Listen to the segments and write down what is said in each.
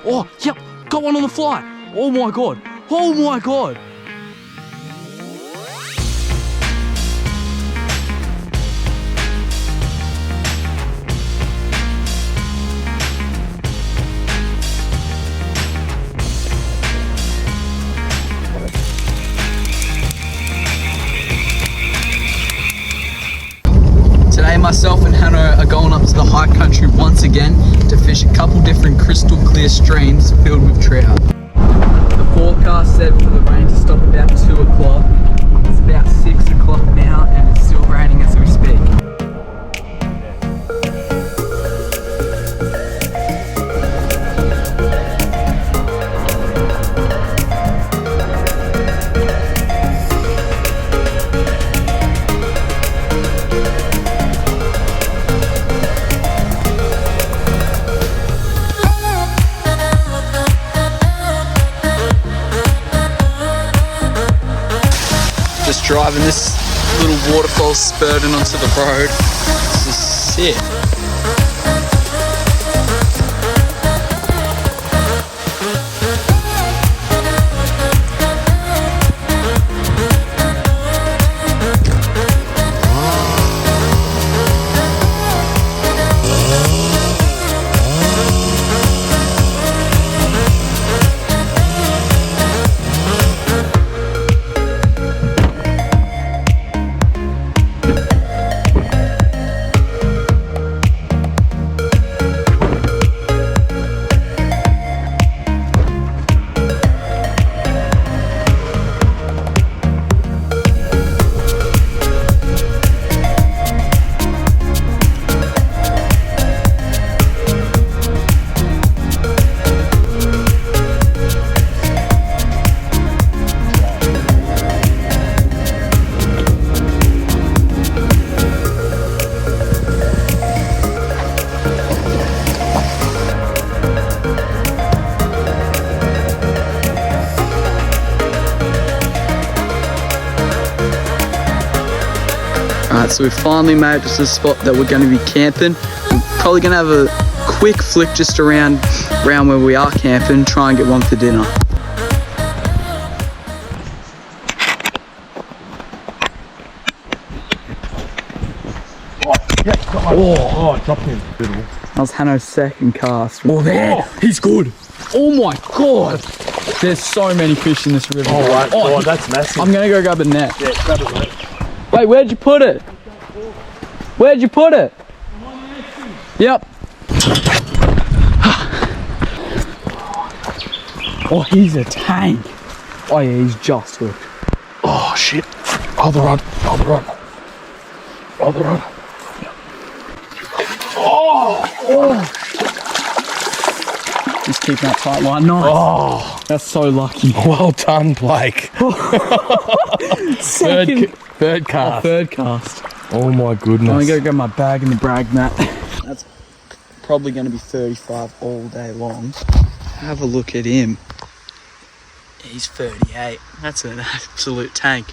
Oh, yep, got one on the fly. Oh my God, oh my God. Today myself and Hanno are going up to the high country once again to fish a couple different crystal clear streams filled with trout. The forecast said for the rain to stop about 2 o'clock. It's about 6 o'clock now and it's still raining as we speak. Just driving this little waterfall spurting onto the road. This is sick. Alright, so we finally made it to the spot that we're going to be camping. We're probably going to have a quick flick just around where we are camping, try and get one for dinner. Oh, dropped him. That was Hanno's second cast. Oh, there! He's good! Oh my God! There's so many fish in this river. Oh, right. Oh, that's massive. I'm going to go grab a net. Yeah, grab it, mate. Wait, where'd you put it? Where'd you put it? Yep. Oh, he's a tank. Oh yeah, he's just hooked. Oh, shit. Hold the rod. Hold the rod. Hold the rod. Oh! Just keep that tight line. Nice. Oh! That's so lucky. Well done, Blake. Second. Third cast. Third cast. Oh my goodness. I'm gonna go grab my bag and the brag mat. That's probably gonna be 35 all day long. Have a look at him. He's 38. That's an absolute tank.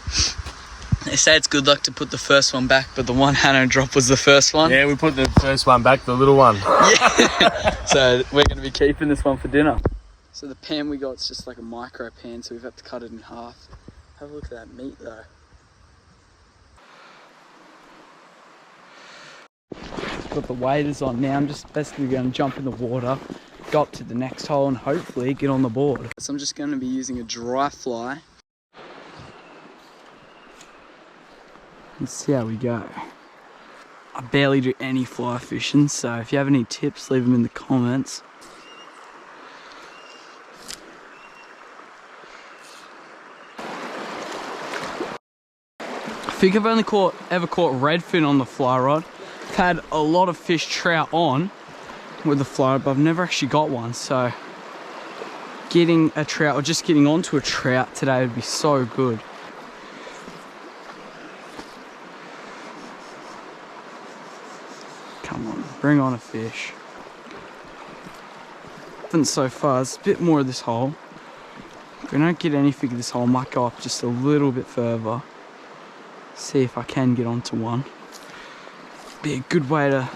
They say it's good luck to put the first one back, but the one Hanno dropped was the first one. Yeah, we put the first one back, the little one. Yeah. So we're gonna be keeping this one for dinner. So the pan we got is just like a micro pan, so we've had to cut it in half. Have a look at that meat though. Got the waders on now. I'm just basically going to jump in the water, go up to the next hole and hopefully get on the board. So I'm just going to be using a dry fly. Let's see how we go. I barely do any fly fishing, so if you have any tips, leave them in the comments. I think I've only ever caught redfin on the fly rod. I've had a lot of fish trout on with the fly rod, but I've never actually got one, so getting a trout or just getting onto a trout today would be so good. Come on, bring on a fish. Nothing so far. There's a bit more of this hole. If we don't get anything of this hole, I might go up just a little bit further. See if I can get onto one. Be a good way to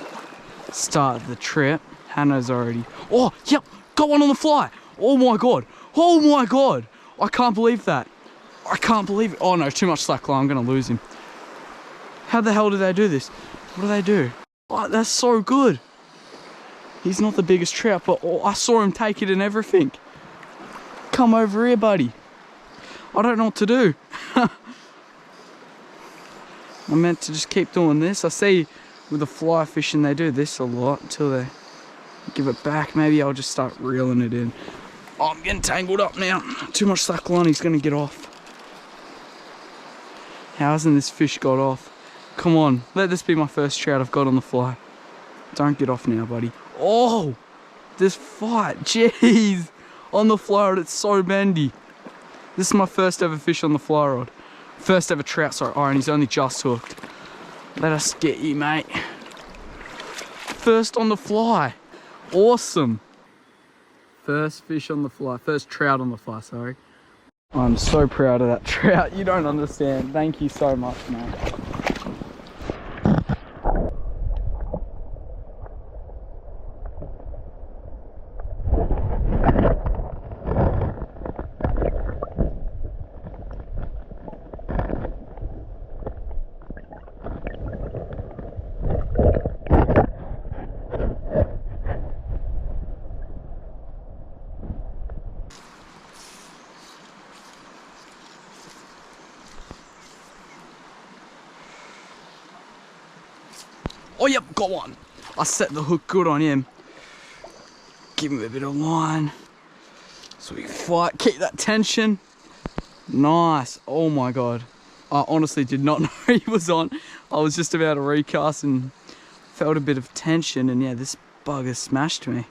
start the trip. Hanno's already... Oh, yep! got one on the fly. Oh my God. Oh my God. I can't believe that. I can't believe it. Oh no, too much slack line. I'm going to lose him. How the hell do they do this? What do they do? Oh, that's so good. He's not the biggest trout, but oh, I saw him take it and everything. Come over here, buddy. I don't know what to do. I meant to just keep doing this. I see with the fly fishing they do this a lot until they give it back. Maybe I'll just start reeling it in. Oh, I'm getting tangled up now. Too much slack line, he's gonna get off. How hasn't this fish got off? Come on, let this be my first trout I've got on the fly. Don't get off now, buddy. Oh, this fight, jeez. On the fly rod, it's so bendy. This is my first ever fish on the fly rod. First ever trout, sorry. Oh, and he's only just hooked. Let us get you, mate. First on the fly. Awesome. First fish on the fly. First trout on the fly, sorry. I'm so proud of that trout. You don't understand. Thank you so much, mate. Oh, yep, got one. I set the hook good on him. Give him a bit of line. So we can fight, keep that tension. Nice. Oh my God. I honestly did not know he was on. I was just about to recast and felt a bit of tension, and yeah, this bugger smashed me.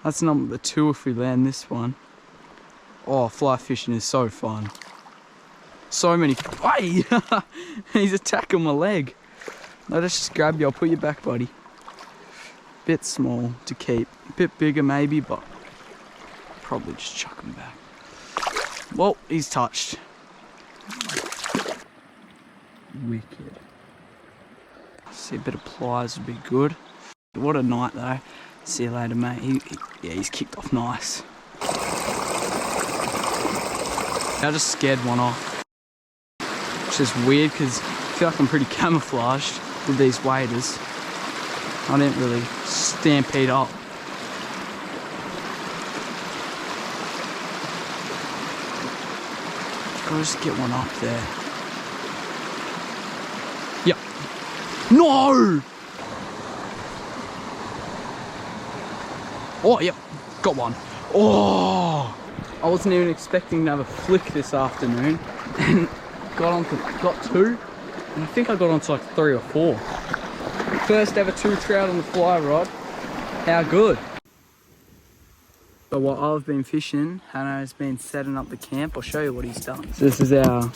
That's number 2 if we land this one. Oh, fly fishing is so fun. So many. Hey! He's attacking my leg. Let us just grab you. I'll put you back, buddy. Bit small to keep. Bit bigger maybe, but probably just chuck him back. Well, he's touched. Wicked. See, a bit of pliers would be good. What a night though. See you later, mate. Yeah, he's kicked off nice. I just scared one off. Which is weird because I feel like I'm pretty camouflaged with these waders. I didn't really stampede up. I'll just get one up there. Yep. No! Oh, yep. Got one. Oh! I wasn't even expecting to have a flick this afternoon. And got 2. And I think I got onto like 3 or 4. First ever 2 trout on the fly rod. How good. So while I've been fishing, Hanno's been setting up the camp. I'll show you what he's done. So this is what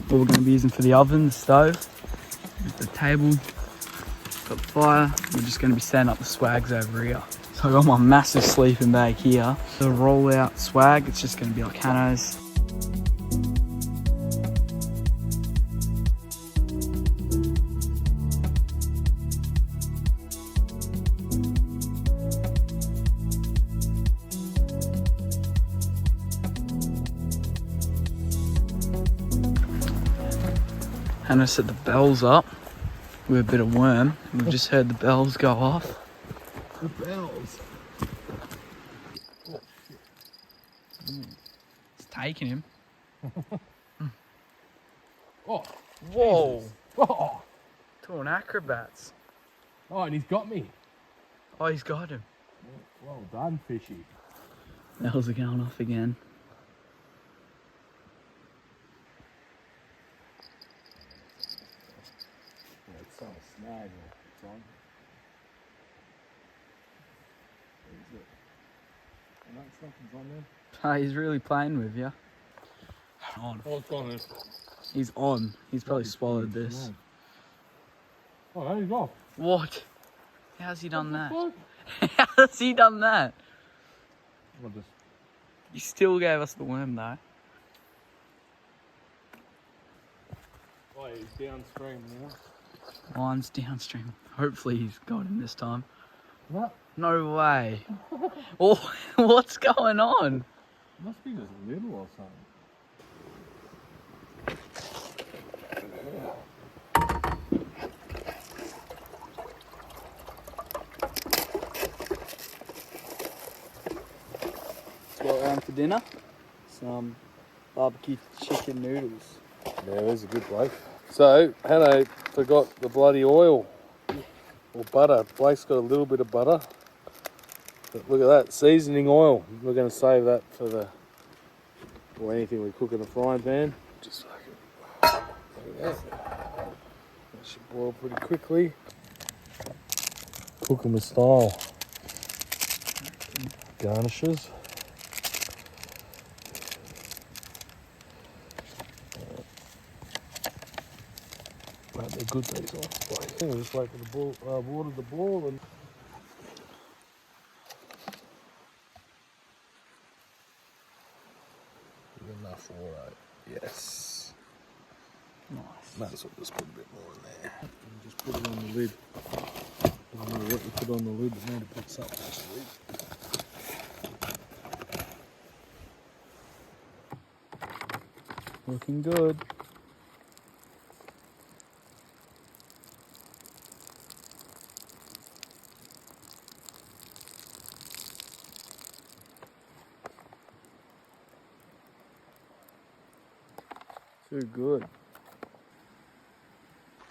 we're going to be using for the oven, the stove. The table, got the fire. We're just going to be setting up the swags over here. So I got my massive sleeping bag here. The roll out swag, it's just going to be like Hanno's. Hanno set the bells up with a bit of worm. We've just heard the bells go off. The bells. Oh, shit. It's taking him. Oh, whoa. Jesus. Oh. To an acrobats. Oh, and he's got me. Oh, he's got him. Well done, fishy. Bells are going off again. Yeah, it's on a snag. It's on. Where is it? Oh, no, something's on there. He's really playing with you. On. Oh, it's on there. He's on. He's probably swallowed this. Oh, there he's off. What? How's he done that? What? How's he done that? I'll just... He still gave us the worm though. Oh, he's downstream now. Line's downstream. Hopefully he's got him this time. What? No way. Oh, what's going on? Must be just little or something. Let's go around for dinner. Some barbecue chicken noodles. Yeah, there's a good bloke. So, Hanno forgot the bloody oil. Or butter. Blake's got a little bit of butter. But look at that, seasoning oil. We're going to save that for the... or anything we cook in a frying pan. Just fucking... look at that. That should boil pretty quickly. Cook them with style. Garnishes. Right, they're good, these ones. I think we'll just wait for the water to boil and... enough water, yes. Nice. Might as well just put a bit more in there. And just put it on the lid. I don't know what you put on the lid, but need to put something on the lid. Looking good. Too good.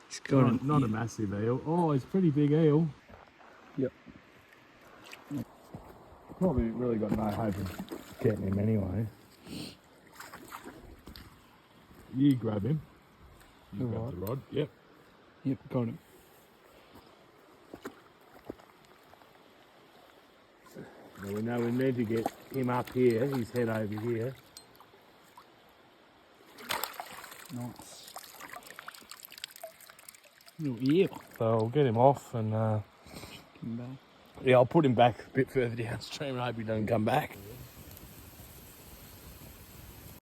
It's got Not a massive eel. Oh, it's a pretty big eel. Yep. Probably really got no hope of getting him anyway. You grab him. You grab the rod. Yep. Yep, got him. Now we know we need to get him up here, his head over here. Nice. Little eel. So I'll get him off and Come back. yeah, I'll put him back a bit further downstream and hope he doesn't come back.